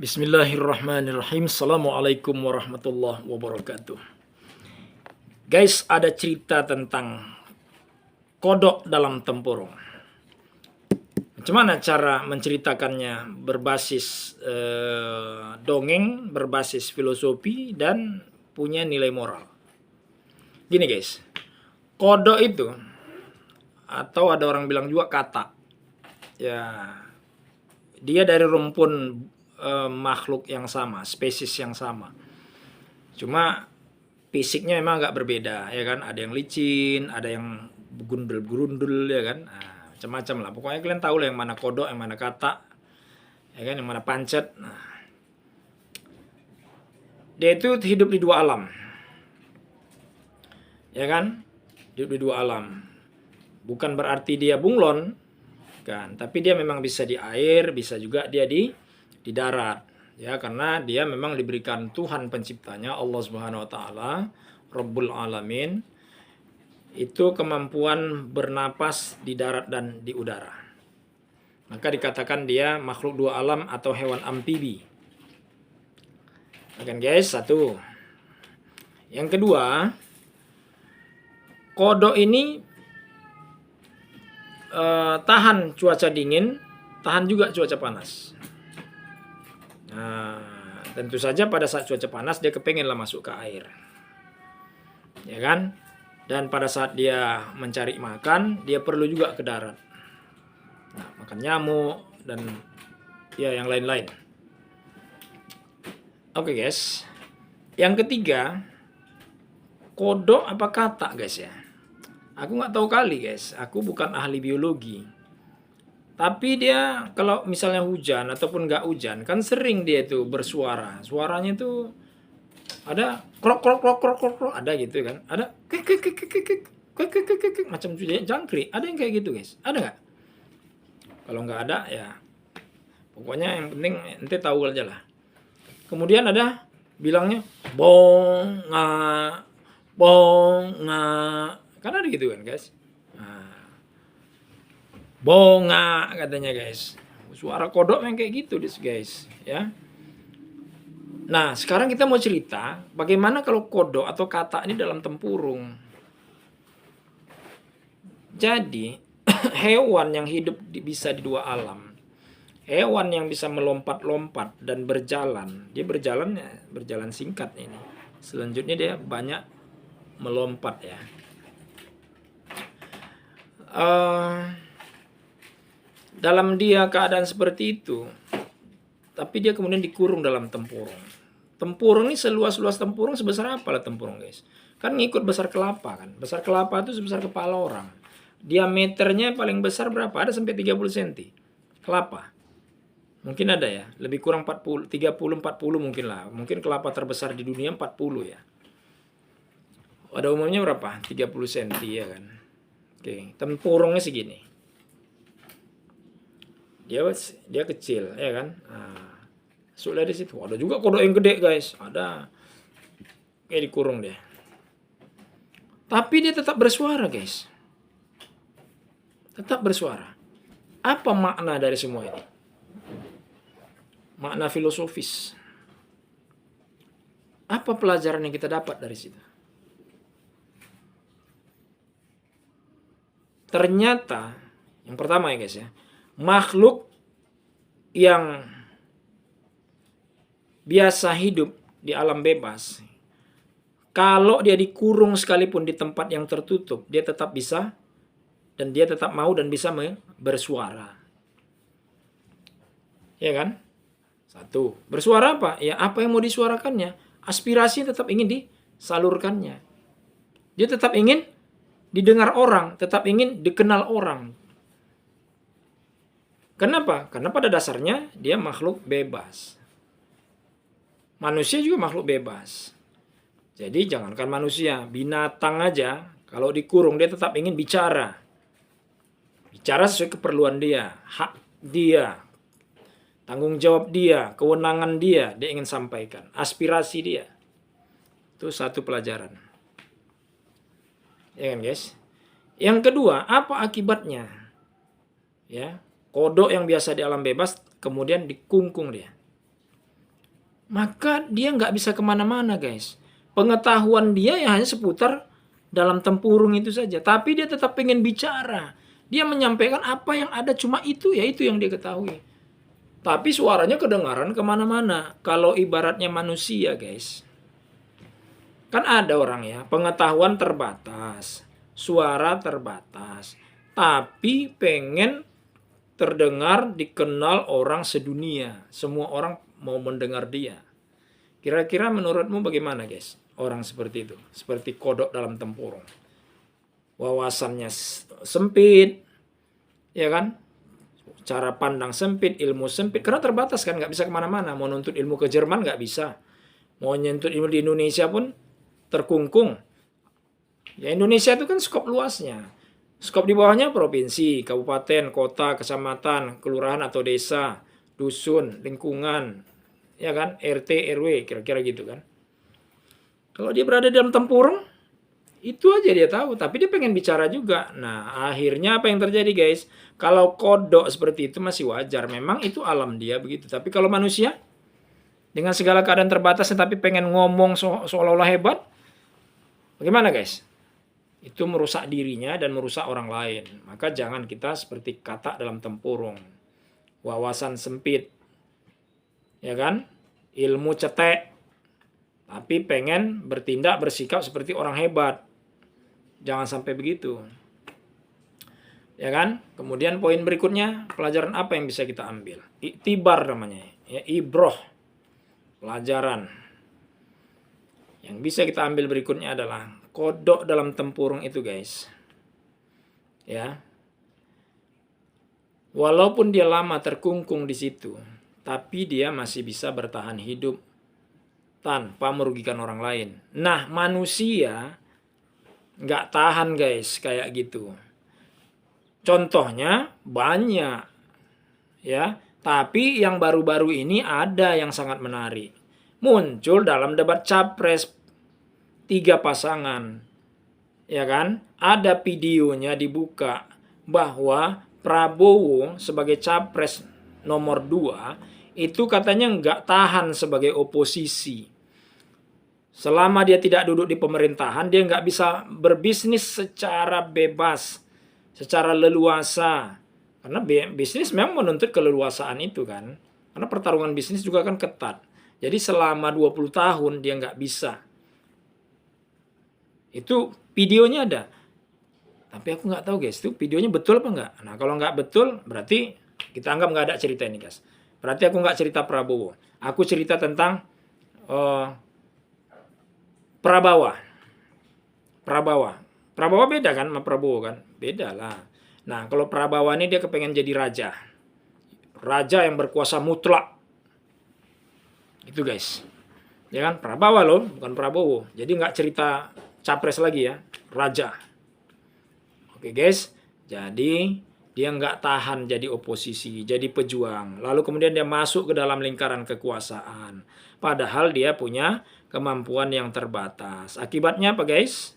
Bismillahirrahmanirrahim. Assalamualaikum warahmatullahi wabarakatuh. Guys, ada cerita tentang kodok dalam tempurung. Bagaimana cara menceritakannya berbasis dongeng, berbasis filosofi, dan punya nilai moral. Gini guys, kodok itu, atau ada orang bilang juga kata, ya dia dari rumpun makhluk yang sama, spesies yang sama. Cuma fisiknya memang agak berbeda, ya kan? Ada yang licin, ada yang gundul-gundul, ya kan? Nah, macam-macam lah. Pokoknya kalian tahu lah yang mana kodok, yang mana kata, ya kan? Yang mana pancet. Nah, dia itu hidup di dua alam, ya kan? Hidup di dua alam. Bukan berarti dia bunglon, kan? Tapi dia memang bisa di air, bisa juga dia di darat, ya, karena dia memang diberikan Tuhan penciptanya, Allah Subhanahu wa taala, Rabbul Alamin, itu kemampuan bernapas di darat dan di udara. Maka dikatakan dia makhluk dua alam atau hewan amfibi. Oke guys, satu. Yang kedua, kodok ini tahan cuaca dingin, tahan juga cuaca panas. Nah, tentu saja pada saat cuaca panas dia kepengen lah masuk ke air, ya kan? Dan pada saat dia mencari makan, dia perlu juga ke darat. Nah, makan nyamuk dan ya yang lain-lain. Oke guys, yang ketiga, kodok apa kata guys ya? Aku nggak tahu kali guys, aku bukan ahli biologi. Tapi dia kalau misalnya hujan ataupun nggak hujan, kan sering dia itu bersuara. Suaranya itu ada krok krok krok krok krok, krok, ada gitu kan. Ada kek kek kek kek kek kek kek kek kek macam jangkrik. Ada yang kayak gitu guys. Ada nggak? Kalau nggak ada ya pokoknya yang penting ente tahu aja lah. Kemudian ada bilangnya bonga bonga. Kan ada gitu kan guys. Bonga katanya guys. Suara kodok yang kayak gitu guys, ya. Nah, sekarang kita mau cerita bagaimana kalau kodok atau kata ini dalam tempurung. Jadi, hewan yang hidup bisa di dua alam. Hewan yang bisa melompat-lompat dan berjalan. Dia berjalan singkat ini. Selanjutnya dia banyak melompat ya. Dalam dia keadaan seperti itu, tapi dia kemudian dikurung dalam tempurung. Tempurung ini seluas-luas tempurung sebesar apa lah tempurung guys? Kan ngikut besar kelapa kan. Besar kelapa itu sebesar kepala orang. Diameternya paling besar berapa? Ada sampai 30 cm. Kelapa. Mungkin ada ya. Lebih kurang 40, 30, 40 mungkin lah. Mungkin kelapa terbesar di dunia 40 ya. Pada umumnya berapa? 30 cm ya kan. Oke, tempurungnya segini. Dia kecil ya kan. Nah, sudah di situ ada juga kodok yang gede guys, ada kayak dikurung deh, tapi dia tetap bersuara guys, tetap bersuara. Apa makna dari semua ini? Makna filosofis. Apa pelajaran yang kita dapat dari situ? Ternyata yang pertama ya guys ya, makhluk yang biasa hidup di alam bebas, kalau dia dikurung sekalipun di tempat yang tertutup, dia tetap bisa dan dia tetap mau dan bisa bersuara. Ya kan? Satu, bersuara apa? Ya apa yang mau disuarakannya. Aspirasinya tetap ingin disalurkannya. Dia tetap ingin didengar orang, tetap ingin dikenal orang. Kenapa? Karena pada dasarnya dia makhluk bebas. Manusia juga makhluk bebas. Jadi jangankan manusia, binatang aja kalau dikurung dia tetap ingin bicara. Bicara sesuai keperluan dia, hak dia, tanggung jawab dia, kewenangan dia ingin sampaikan, aspirasi dia. Itu satu pelajaran. Ya kan guys? Yang kedua, apa akibatnya? Ya. Kodok yang biasa di alam bebas kemudian dikungkung dia. maka dia nggak bisa kemana-mana guys. Pengetahuan dia ya hanya seputar dalam tempurung itu saja. Tapi dia tetap pengen bicara. Dia menyampaikan apa yang ada, cuma itu, ya itu yang dia ketahui. Tapi suaranya kedengaran kemana-mana. Kalau ibaratnya manusia guys, kan ada orang ya, pengetahuan terbatas, suara terbatas, tapi pengen terdengar, dikenal orang sedunia. Semua orang mau mendengar dia. Kira-kira menurutmu bagaimana guys? Orang seperti itu, seperti kodok dalam tempurung. Wawasannya sempit, ya kan? Cara pandang sempit, ilmu sempit, karena terbatas kan, nggak bisa kemana-mana. Mau nuntut ilmu ke Jerman nggak bisa. Mau nuntut ilmu di Indonesia pun terkungkung. Ya Indonesia itu kan skop luasnya. Skop di bawahnya provinsi, kabupaten, kota, kecamatan, kelurahan atau desa, dusun, lingkungan, ya kan, RT, RW, kira-kira gitu kan. Kalau dia berada dalam tempurung, itu aja dia tahu, tapi dia pengen bicara juga. Nah, akhirnya apa yang terjadi guys? Kalau kodok seperti itu masih wajar, memang itu alam dia begitu. Tapi kalau manusia, dengan segala keadaan terbatas, tapi pengen ngomong seolah-olah hebat, bagaimana guys? Itu merusak dirinya dan merusak orang lain. Maka jangan kita seperti katak dalam tempurung. Wawasan sempit, ya kan? Ilmu cetek, tapi pengen bertindak, bersikap seperti orang hebat. Jangan sampai begitu. Ya kan? Kemudian poin berikutnya, pelajaran apa yang bisa kita ambil? Iktibar namanya. Ya, ibroh. Pelajaran. Yang bisa kita ambil berikutnya adalah kodok dalam tempurung itu guys. Ya. Walaupun dia lama terkungkung di situ, tapi dia masih bisa bertahan hidup tanpa merugikan orang lain. Nah, manusia nggak tahan guys kayak gitu. Contohnya banyak. Ya, tapi yang baru-baru ini ada yang sangat menarik. Muncul dalam debat capres 3 pasangan. Ya kan? Ada videonya dibuka bahwa Prabowo sebagai capres nomor 2 itu katanya nggak tahan sebagai oposisi. Selama dia tidak duduk di pemerintahan, dia nggak bisa berbisnis secara bebas, secara leluasa. Karena bisnis memang menuntut keleluasaan itu kan. Karena pertarungan bisnis juga kan ketat. Jadi selama 20 tahun dia nggak bisa. Itu videonya ada. Tapi aku nggak tahu guys, itu videonya betul apa nggak? Nah kalau nggak betul, berarti kita anggap nggak ada cerita ini guys. Berarti aku nggak cerita Prabowo. Aku cerita tentang Prabawa. Prabawa beda kan sama Prabowo kan? Beda lah. Nah kalau Prabawa ini dia kepengen jadi raja. Raja yang berkuasa mutlak. Itu guys. Ya kan? Prabawa loh, bukan Prabowo. Jadi nggak cerita capres lagi ya. Raja. Oke guys, jadi dia nggak tahan jadi oposisi, jadi pejuang. Lalu kemudian dia masuk ke dalam lingkaran kekuasaan. Padahal dia punya kemampuan yang terbatas. Akibatnya apa guys?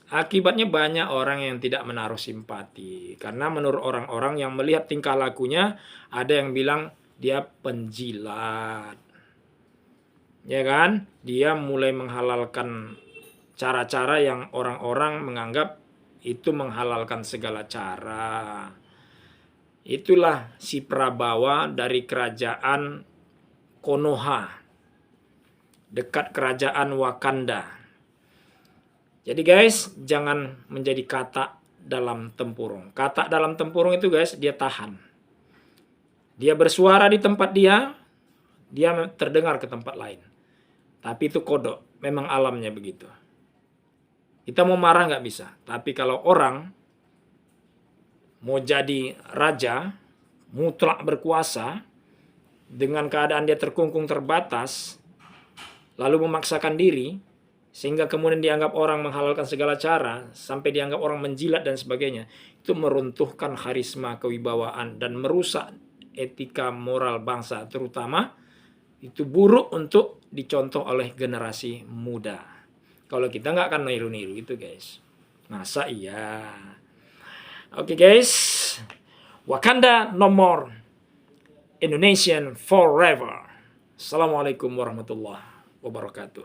Akibatnya banyak orang yang tidak menaruh simpati. Karena menurut orang-orang yang melihat tingkah lakunya, ada yang bilang dia penjilat. Ya kan? Dia mulai menghalalkan cara-cara yang orang-orang menganggap itu menghalalkan segala cara. Itulah si Prabawa dari kerajaan Konoha, dekat kerajaan Wakanda. Jadi guys, jangan menjadi katak dalam tempurung. Katak dalam tempurung itu guys, dia tahan. Dia bersuara di tempat dia terdengar ke tempat lain. Tapi itu kodok, memang alamnya begitu. Kita mau marah nggak bisa. Tapi kalau orang mau jadi raja, mutlak berkuasa, dengan keadaan dia terkungkung terbatas, lalu memaksakan diri, sehingga kemudian dianggap orang menghalalkan segala cara, sampai dianggap orang menjilat dan sebagainya, itu meruntuhkan karisma kewibawaan dan merusak etika moral bangsa, terutama itu buruk untuk dicontoh oleh generasi muda. Kalau kita nggak akan niru-niru itu guys. Masa iya. Oke guys. Wakanda no more. Indonesian forever. Assalamualaikum warahmatullahi wabarakatuh.